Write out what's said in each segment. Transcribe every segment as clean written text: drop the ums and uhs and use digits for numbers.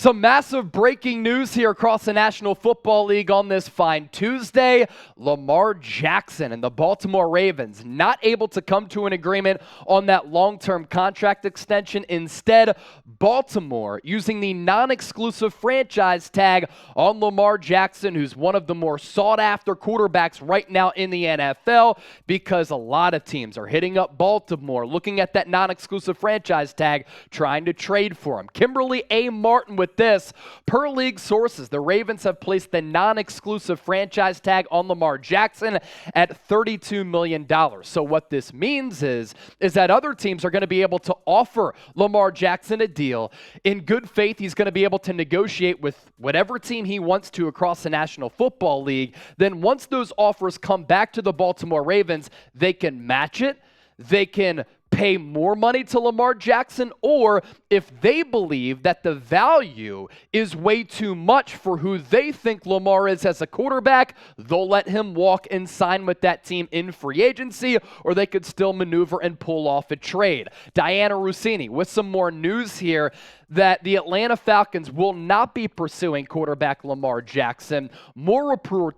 Some massive breaking news here across the National Football League on this fine Tuesday. Lamar Jackson and the Baltimore Ravens not able to come to an agreement on that long-term contract extension. Instead, Baltimore using the non-exclusive franchise tag on Lamar Jackson, who's one of the more sought-after quarterbacks right now in the NFL, because a lot of teams are hitting up Baltimore, looking at that non-exclusive franchise tag, trying to trade for him. Kimberly A. Martin with this. Per league sources, the Ravens have placed the non-exclusive franchise tag on Lamar Jackson at $32 million. So what this means is that other teams are going to be able to offer Lamar Jackson a deal. In good faith, he's going to be able to negotiate with whatever team he wants to across the National Football League. Then once those offers come back to the Baltimore Ravens, they can match it. They can pay more money to Lamar Jackson, or if they believe that the value is way too much for who they think Lamar is as a quarterback, they'll let him walk and sign with that team in free agency, or they could still maneuver and pull off a trade. Diana Rossini with some more news here that the Atlanta Falcons will not be pursuing quarterback Lamar Jackson. More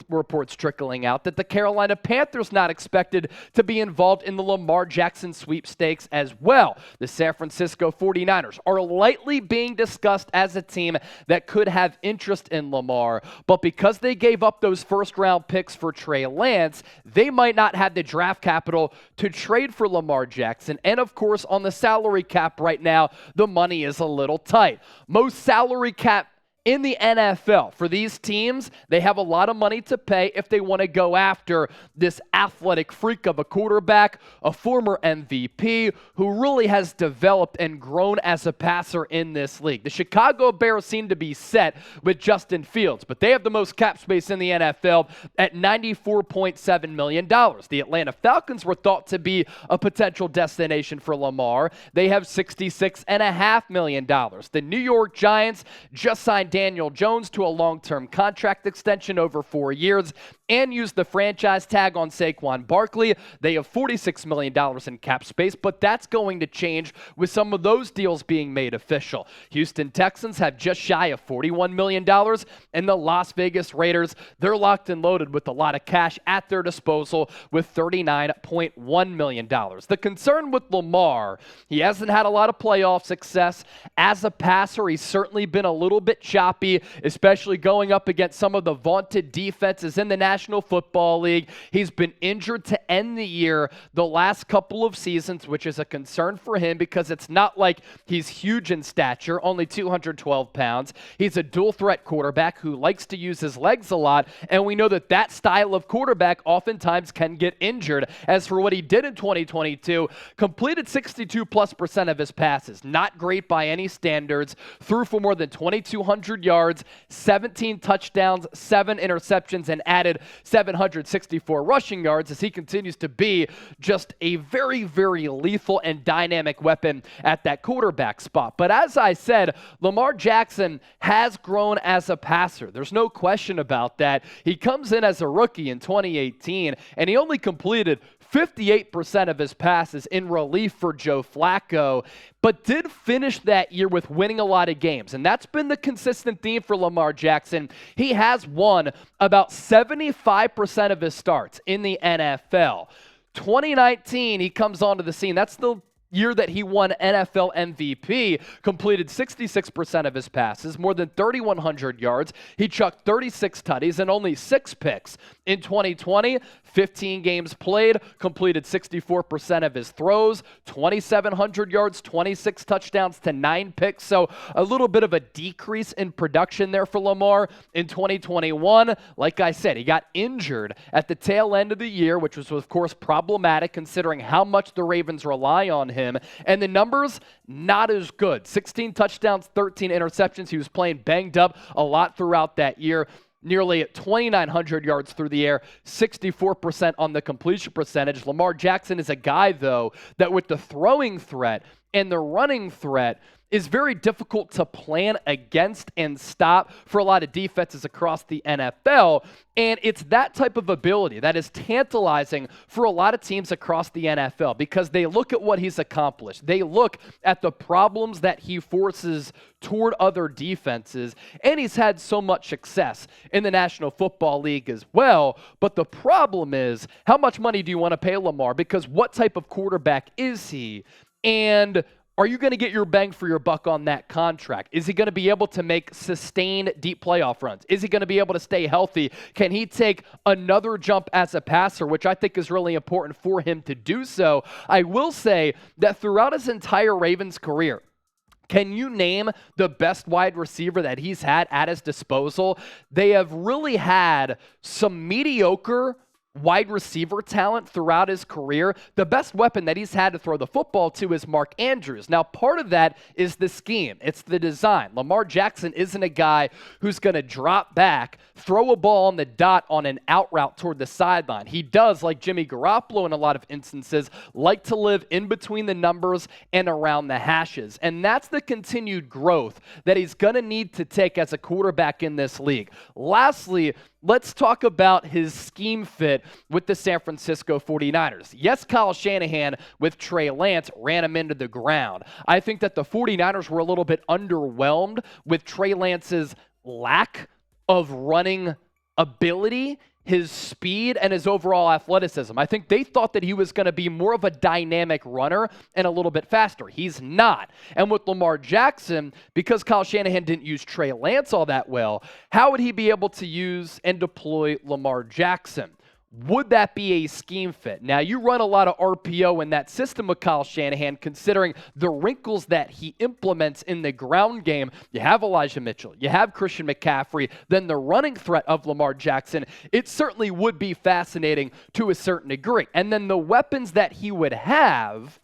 reports trickling out that the Carolina Panthers not expected to be involved in the Lamar Jackson sweepstakes as well. The San Francisco 49ers are lightly being discussed as a team that could have interest in Lamar, but because they gave up those first-round picks for Trey Lance, they might not have the draft capital to trade for Lamar Jackson. And of course, on the salary cap right now, the money is a little tight. Most salary cap in the NFL, for these teams, they have a lot of money to pay if they want to go after this athletic freak of a quarterback, a former MVP who really has developed and grown as a passer in this league. The Chicago Bears seem to be set with Justin Fields, but they have the most cap space in the NFL at $94.7 million. The Atlanta Falcons were thought to be a potential destination for Lamar. They have $66.5 million. The New York Giants just signed Daniel Jones to a long-term contract extension over 4 years and used the franchise tag on Saquon Barkley. They have $46 million in cap space, but that's going to change with some of those deals being made official. Houston Texans have just shy of $41 million, and the Las Vegas Raiders, they're locked and loaded with a lot of cash at their disposal with $39.1 million. The concern with Lamar, he hasn't had a lot of playoff success. As a passer, he's certainly been a little bit choppy, especially going up against some of the vaunted defenses in the National Football League. He's been injured to end the year the last couple of seasons, which is a concern for him because it's not like he's huge in stature, only 212 pounds. He's a dual threat quarterback who likes to use his legs a lot, and we know that that style of quarterback oftentimes can get injured. As for what he did in 2022, completed 62+% of his passes. Not great by any standards. Threw for more than 2,200 yards, 17 touchdowns, 7 interceptions, and added 764 rushing yards as he continues to be just a very, very lethal and dynamic weapon at that quarterback spot. But as I said, Lamar Jackson has grown as a passer. There's no question about that. He comes in as a rookie in 2018, and he only completed 58% of his passes in relief for Joe Flacco, but did finish that year with winning a lot of games. And that's been the consistent theme for Lamar Jackson. He has won about 75% of his starts in the NFL. 2019, he comes onto the scene. That's the year that he won NFL MVP, completed 66% of his passes, more than 3,100 yards. He chucked 36 tutties and only 6 picks. In 2020, 15 games played, completed 64% of his throws, 2,700 yards, 26 touchdowns to 9 picks. So a little bit of a decrease in production there for Lamar. In 2021, like I said, he got injured at the tail end of the year, which was, of course, problematic considering how much the Ravens rely on him. And the numbers, not as good. 16 touchdowns, 13 interceptions. He was playing banged up a lot throughout that year. Nearly 2,900 yards through the air, 64% on the completion percentage. Lamar Jackson is a guy, though, that with the throwing threat and the running threat is very difficult to plan against and stop for a lot of defenses across the NFL. And it's that type of ability that is tantalizing for a lot of teams across the NFL because they look at what he's accomplished. They look at the problems that he forces toward other defenses, and he's had so much success in the National Football League as well. But the problem is, how much money do you want to pay Lamar? Because what type of quarterback is he? And are you going to get your bang for your buck on that contract? Is he going to be able to make sustained deep playoff runs? Is he going to be able to stay healthy? Can he take another jump as a passer, which I think is really important for him to do so? I will say that throughout his entire Ravens career, can you name the best wide receiver that he's had at his disposal? They have really had some mediocre wide receiver talent throughout his career. The best weapon that he's had to throw the football to is Mark Andrews. Now, part of that is the scheme. It's the design. Lamar Jackson isn't a guy who's going to drop back, throw a ball on the dot on an out route toward the sideline. He does, like Jimmy Garoppolo in a lot of instances, like to live in between the numbers and around the hashes. And that's the continued growth that he's going to need to take as a quarterback in this league. Lastly, let's talk about his scheme fit with the San Francisco 49ers. Yes, Kyle Shanahan with Trey Lance ran him into the ground. I think that the 49ers were a little bit underwhelmed with Trey Lance's lack of running ability, his speed, and his overall athleticism. I think they thought that he was going to be more of a dynamic runner and a little bit faster. He's not. And with Lamar Jackson, because Kyle Shanahan didn't use Trey Lance all that well, how would he be able to use and deploy Lamar Jackson? Would that be a scheme fit? Now, you run a lot of RPO in that system with Kyle Shanahan, considering the wrinkles that he implements in the ground game. You have Elijah Mitchell. You have Christian McCaffrey. Then the running threat of Lamar Jackson. It certainly would be fascinating to a certain degree. And then the weapons that he would have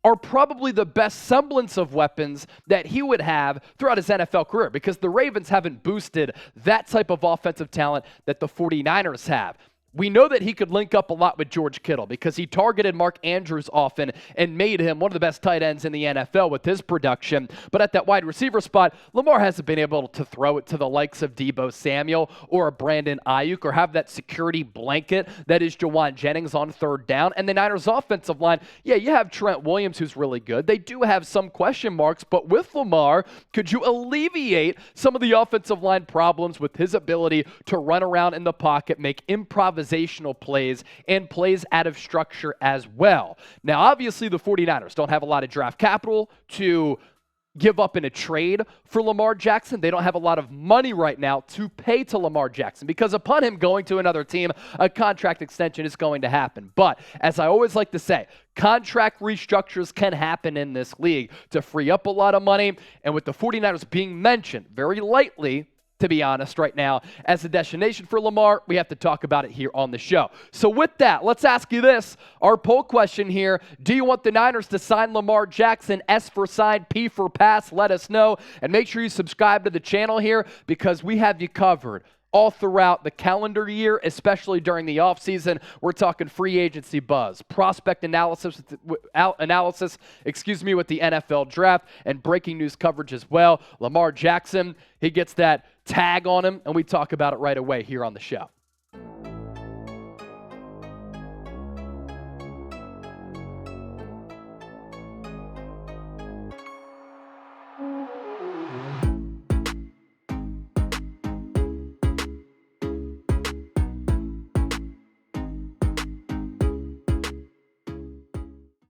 are probably the best semblance of weapons that he would have throughout his NFL career, because the Ravens haven't boosted that type of offensive talent that the 49ers have. We know that he could link up a lot with George Kittle because he targeted Mark Andrews often and made him one of the best tight ends in the NFL with his production. But at that wide receiver spot, Lamar hasn't been able to throw it to the likes of Deebo Samuel or a Brandon Ayuk or have that security blanket that is Jawan Jennings on third down. And the Niners offensive line, yeah, you have Trent Williams who's really good. They do have some question marks, but with Lamar, could you alleviate some of the offensive line problems with his ability to run around in the pocket, make improvisational plays, and plays out of structure as well? Now, obviously, the 49ers don't have a lot of draft capital to give up in a trade for Lamar Jackson. They don't have a lot of money right now to pay to Lamar Jackson because upon him going to another team, a contract extension is going to happen. But as I always like to say, contract restructures can happen in this league to free up a lot of money. And with the 49ers being mentioned very lightly, to be honest, right now, as a destination for Lamar, we have to talk about it here on the show. So with that, let's ask you this. Our poll question here, do you want the Niners to sign Lamar Jackson? S for sign, P for pass. Let us know. And make sure you subscribe to the channel here because we have you covered all throughout the calendar year, especially during the offseason. We're talking free agency buzz, prospect analysis with the NFL draft, and breaking news coverage as well. Lamar Jackson, he gets that tag on him, and we talk about it right away here on the show.